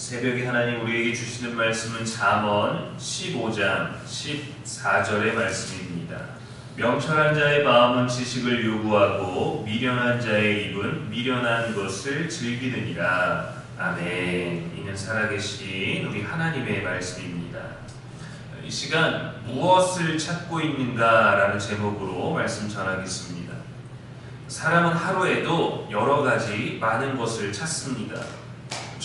새벽에 하나님 우리에게 주시는 말씀은 잠언 15장 14절의 말씀입니다. 명철한 자의 마음은 지식을 요구하고 미련한 자의 입은 미련한 것을 즐기느니라. 아멘. 이는 살아계신 우리 하나님의 말씀입니다. 이 시간 무엇을 찾고 있는가 라는 제목으로 말씀 전하겠습니다. 사람은 하루에도 여러 가지 많은 것을 찾습니다.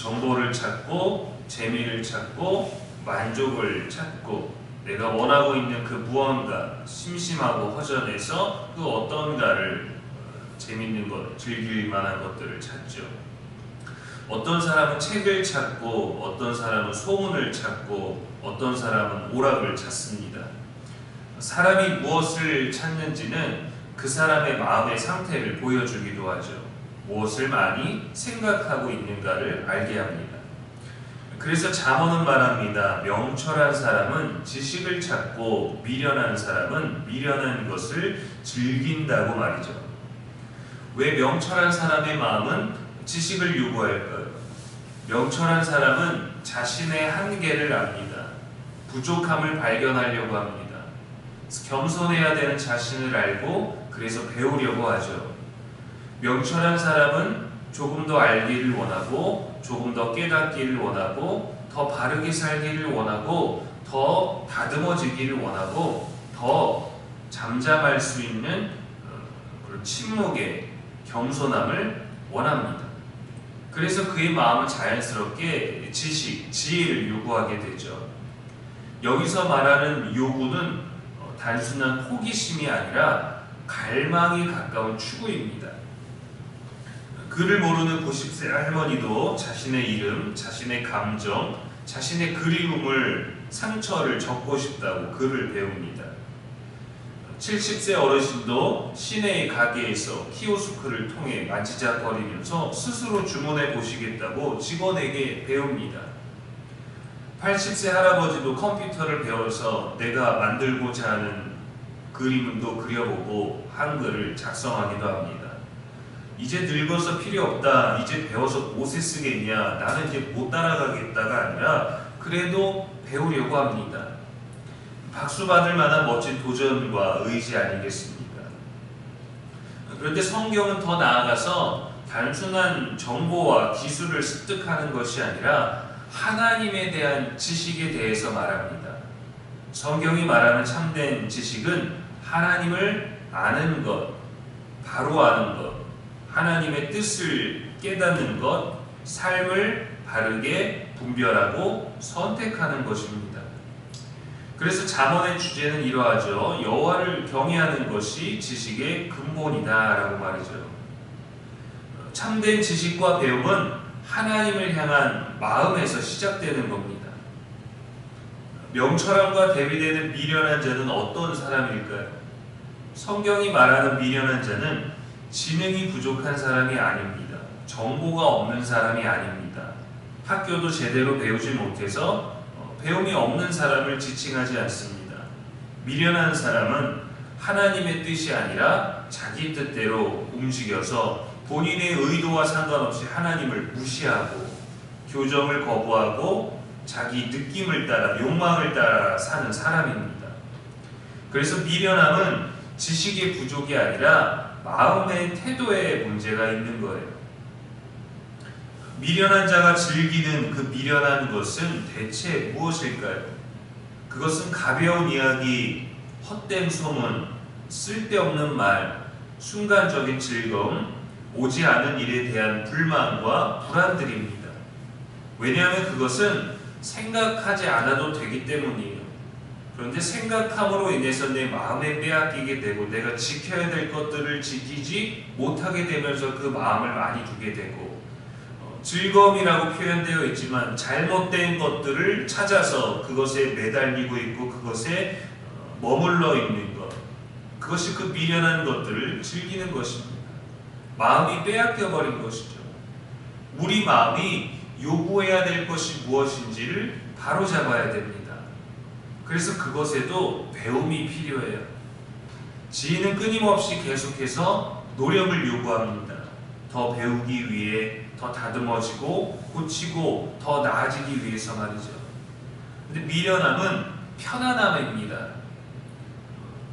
정보를 찾고 재미를 찾고 만족을 찾고 내가 원하고 있는 그 무언가 심심하고 허전해서 그 어떤가를 재밌는 것, 즐길 만한 것들을 찾죠. 어떤 사람은 책을 찾고 어떤 사람은 소문을 찾고 어떤 사람은 오락을 찾습니다. 사람이 무엇을 찾는지는 그 사람의 마음의 상태를 보여주기도 하죠. 무엇을 많이 생각하고 있는가를 알게 합니다. 그래서 잠언은 말합니다. 명철한 사람은 지식을 찾고 미련한 사람은 미련한 것을 즐긴다고 말이죠. 왜 명철한 사람의 마음은 지식을 요구할까요? 명철한 사람은 자신의 한계를 압니다. 부족함을 발견하려고 합니다. 겸손해야 되는 자신을 알고 그래서 배우려고 하죠. 명철한 사람은 조금 더 알기를 원하고 조금 더 깨닫기를 원하고 더 바르게 살기를 원하고 더 다듬어지기를 원하고 더 잠잠할 수 있는 그런 침묵의 겸손함을 원합니다. 그래서 그의 마음은 자연스럽게 지식, 지혜를 요구하게 되죠. 여기서 말하는 요구는 단순한 호기심이 아니라 갈망이 가까운 추구입니다. 글을 모르는 90세 할머니도 자신의 이름, 자신의 감정, 자신의 그리움을, 상처를 적고 싶다고 글을 배웁니다. 70세 어르신도 시내의 가게에서 키오스크를 통해 만지작거리면서 스스로 주문해 보시겠다고 직원에게 배웁니다. 80세 할아버지도 컴퓨터를 배워서 내가 만들고자 하는 그림도 그려보고 한글을 작성하기도 합니다. 이제 늙어서 필요 없다, 이제 배워서 못에 쓰겠냐, 나는 이제 못 따라가겠다가 아니라 그래도 배우려고 합니다. 박수 받을 만한 멋진 도전과 의지 아니겠습니까? 그런데 성경은 더 나아가서 단순한 정보와 기술을 습득하는 것이 아니라 하나님에 대한 지식에 대해서 말합니다. 성경이 말하는 참된 지식은 하나님을 아는 것, 바로 아는 것, 하나님의 뜻을 깨닫는 것, 삶을 바르게 분별하고 선택하는 것입니다. 그래서 잠언의 주제는 이러하죠. 여호와를 경외하는 것이 지식의 근본이다 라고 말이죠. 참된 지식과 배움은 하나님을 향한 마음에서 시작되는 겁니다. 명철함과 대비되는 미련한 자는 어떤 사람일까요? 성경이 말하는 미련한 자는 지능이 부족한 사람이 아닙니다. 정보가 없는 사람이 아닙니다. 학교도 제대로 배우지 못해서 배움이 없는 사람을 지칭하지 않습니다. 미련한 사람은 하나님의 뜻이 아니라 자기 뜻대로 움직여서 본인의 의도와 상관없이 하나님을 무시하고 교정을 거부하고 자기 느낌을 따라 욕망을 따라 사는 사람입니다. 그래서 미련함은 지식의 부족이 아니라 마음의 태도에 문제가 있는 거예요. 미련한 자가 즐기는 그 미련한 것은 대체 무엇일까요? 그것은 가벼운 이야기, 헛된 소문, 쓸데없는 말, 순간적인 즐거움, 오지 않은 일에 대한 불만과 불안들입니다. 왜냐하면 그것은 생각하지 않아도 되기 때문이에요. 그런데 생각함으로 인해서 내 마음에 빼앗기게 되고 내가 지켜야 될 것들을 지키지 못하게 되면서 그 마음을 많이 두게 되고 즐거움이라고 표현되어 있지만 잘못된 것들을 찾아서 그것에 매달리고 있고 그것에 머물러 있는 것, 그것이 그 미련한 것들을 즐기는 것입니다. 마음이 빼앗겨 버린 것이죠. 우리 마음이 요구해야 될 것이 무엇인지를 바로잡아야 됩니다. 그래서 그것에도 배움이 필요해요. 지혜는 끊임없이 계속해서 노력을 요구합니다. 더 배우기 위해, 더 다듬어지고 고치고 더 나아지기 위해서 말이죠. 근데 미련함은 편안함입니다.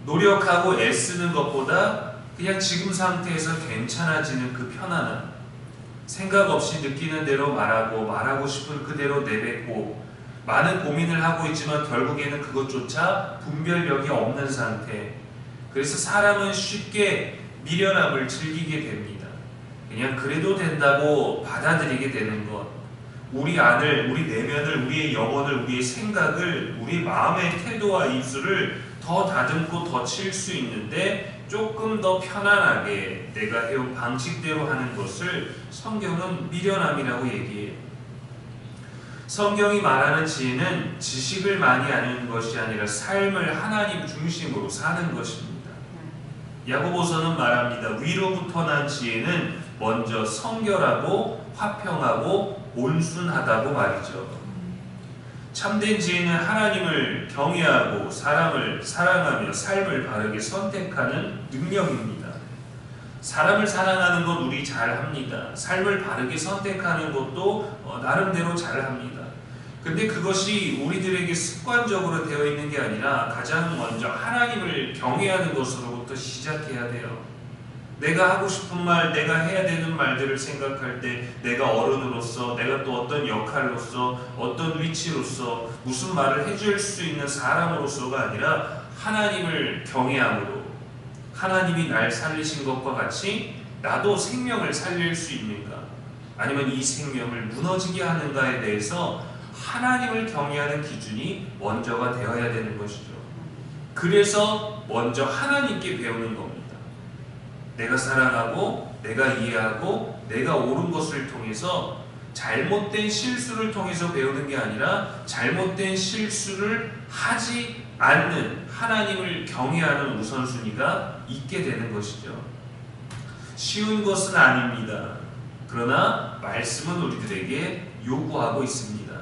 노력하고 애쓰는 것보다 그냥 지금 상태에서 괜찮아지는 그 편안함. 생각 없이 느끼는 대로 말하고 싶은 그대로 내뱉고 많은 고민을 하고 있지만 결국에는 그것조차 분별력이 없는 상태. 그래서 사람은 쉽게 미련함을 즐기게 됩니다. 그냥 그래도 된다고 받아들이게 되는 것. 우리 안을, 우리 내면을, 우리의 영혼을, 우리의 생각을, 우리 마음의 태도와 입술을 더 다듬고 더 칠 수 있는데 조금 더 편안하게 내가 해온 방식대로 하는 것을 성경은 미련함이라고 얘기해요. 성경이 말하는 지혜는 지식을 많이 아는 것이 아니라 삶을 하나님 중심으로 사는 것입니다. 야고보서는 말합니다. 위로부터 난 지혜는 먼저 성결하고 화평하고 온순하다고 말이죠. 참된 지혜는 하나님을 경외하고 사람을 사랑하며 삶을 바르게 선택하는 능력입니다. 사람을 사랑하는 것 우리 잘합니다. 삶을 바르게 선택하는 것도 나름대로 잘합니다. 근데 그것이 우리들에게 습관적으로 되어 있는 게 아니라 가장 먼저 하나님을 경외하는 것으로부터 시작해야 돼요. 내가 하고 싶은 말, 내가 해야 되는 말들을 생각할 때 내가 어른으로서, 내가 또 어떤 역할로서, 어떤 위치로서 무슨 말을 해줄 수 있는 사람으로서가 아니라 하나님을 경외함으로 하나님이 날 살리신 것과 같이 나도 생명을 살릴 수 있는가, 아니면 이 생명을 무너지게 하는가에 대해서 하나님을 경외하는 기준이 먼저가 되어야 되는 것이죠. 그래서 먼저 하나님께 배우는 겁니다. 내가 사랑하고 내가 이해하고 내가 옳은 것을 통해서 잘못된 실수를 통해서 배우는 게 아니라 잘못된 실수를 하지 않는 하나님을 경외하는 우선순위가 있게 되는 것이죠. 쉬운 것은 아닙니다. 그러나 말씀은 우리들에게 요구하고 있습니다.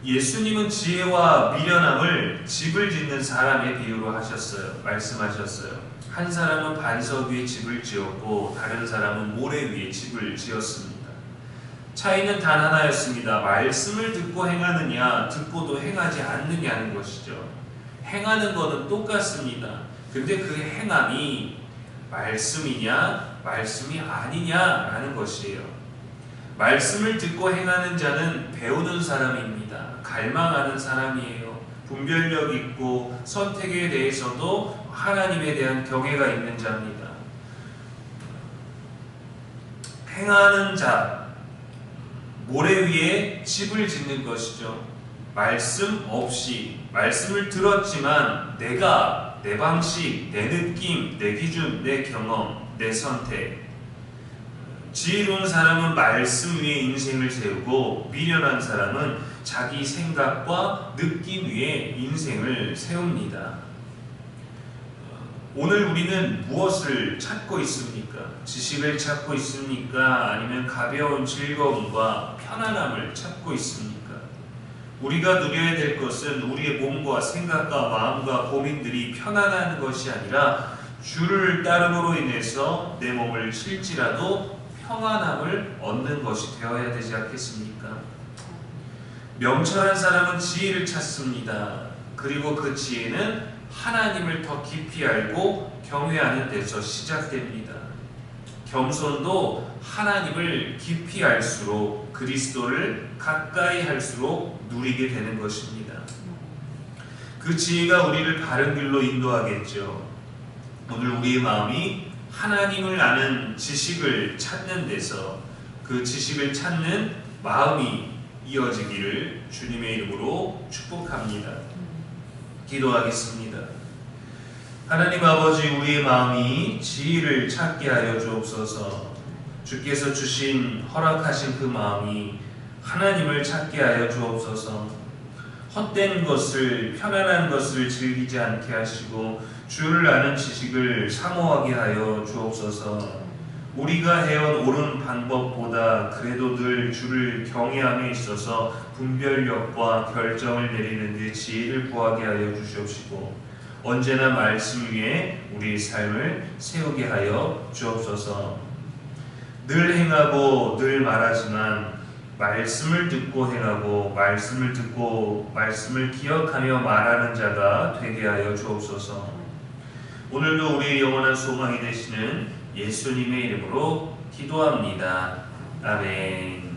예수님은 지혜와 미련함을 집을 짓는 사람의 비유로 하셨어요. 말씀하셨어요. 한 사람은 반석 위에 집을 지었고 다른 사람은 모래 위에 집을 지었습니다. 차이는 단 하나였습니다. 말씀을 듣고 행하느냐, 듣고도 행하지 않느냐는 것이죠. 행하는 것은 똑같습니다. 근데 그 행함이 말씀이냐, 말씀이 아니냐라는 것이에요. 말씀을 듣고 행하는 자는 배우는 사람입니다. 갈망하는 사람이에요. 분별력 있고 선택에 대해서도 하나님에 대한 경외가 있는 자입니다. 행하는 자, 모래 위에 집을 짓는 것이죠. 말씀 없이, 말씀을 들었지만 내가 내 방식, 내 느낌, 내 기준, 내 경험, 내 선택. 지혜로운 사람은 말씀 위에 인생을 세우고 미련한 사람은 자기 생각과 느낌 위에 인생을 세웁니다. 오늘 우리는 무엇을 찾고 있습니까? 지식을 찾고 있습니까? 아니면 가벼운 즐거움과 편안함을 찾고 있습니까? 우리가 누려야 될 것은 우리의 몸과 생각과 마음과 고민들이 편안한 것이 아니라 주를 따름으로 인해서 내 몸을 실지라도 평안함을 얻는 것이 되어야 되지 않겠습니까? 명철한 사람은 지혜를 찾습니다. 그리고 그 지혜는 하나님을 더 깊이 알고 경외하는 데서 시작됩니다. 겸손도 하나님을 깊이 알수록 그리스도를 가까이 할수록 누리게 되는 것입니다. 그 지혜가 우리를 바른 길로 인도하겠죠. 오늘 우리의 마음이 하나님을 아는 지식을 찾는 데서 그 지식을 찾는 마음이 이어지기를 주님의 이름으로 축복합니다. 기도하겠습니다. 하나님 아버지, 우리의 마음이 지혜를 찾게 하여 주옵소서. 주께서 주신 허락하신 그 마음이 하나님을 찾게 하여 주옵소서. 헛된 것을, 편안한 것을 즐기지 않게 하시고 주를 아는 지식을 사모하게 하여 주옵소서. 우리가 해온 옳은 방법보다 그래도 늘 주를 경외함에 있어서 분별력과 결정을 내리는 데 지혜를 구하게 하여 주시옵시고 언제나 말씀 위에 우리의 삶을 세우게 하여 주옵소서. 늘 행하고 늘 말하지만 말씀을 듣고 행하고 말씀을 듣고 말씀을 기억하며 말하는 자가 되게 하여 주옵소서. 오늘도 우리의 영원한 소망이 되시는 예수님의 이름으로 기도합니다. 아멘.